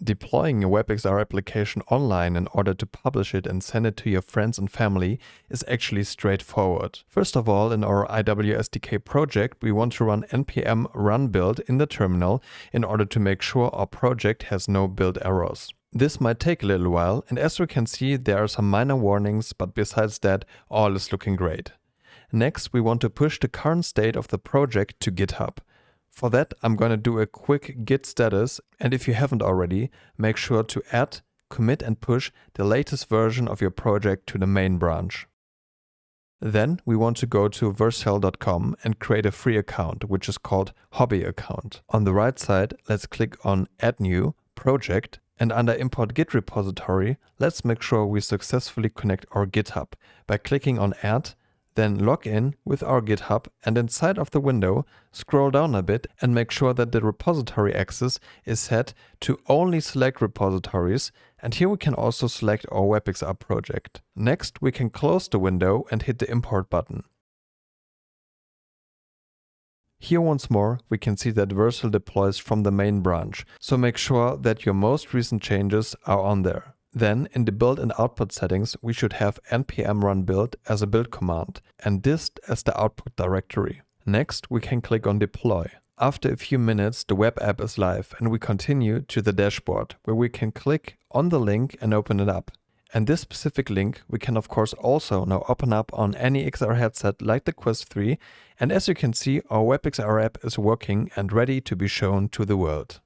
Deploying a WebXR application online in order to publish it and send it to your friends and family is actually straightforward. First of all, in our IWSDK project, we want to run npm run build in the terminal in order to make sure our project has no build errors. This might take a little while, and as we can see, there are some minor warnings, but besides that, all is looking great. Next, we want to push the current state of the project to GitHub. For that, I'm going to do a quick git status, and if you haven't already, make sure to add, commit and push the latest version of your project to the main branch. Then we want to go to vercel.com and create a free account, which is called Hobby Account. On the right side, let's click on Add New, Project, and under Import Git Repository, let's make sure we successfully connect our GitHub by clicking on Add, then log in with our GitHub, and inside of the window, scroll down a bit and make sure that the repository access is set to only select repositories, and here we can also select our WebXR project. Next, we can close the window and hit the import button. Here once more, we can see that Vercel deploys from the main branch, so make sure that your most recent changes are on there. Then, in the build and output settings, we should have npm run build as a build command and dist as the output directory. Next, we can click on deploy. After a few minutes, the web app is live and we continue to the dashboard, where we can click on the link and open it up. And this specific link we can of course also now open up on any XR headset like the Quest 3, and as you can see, our WebXR app is working and ready to be shown to the world.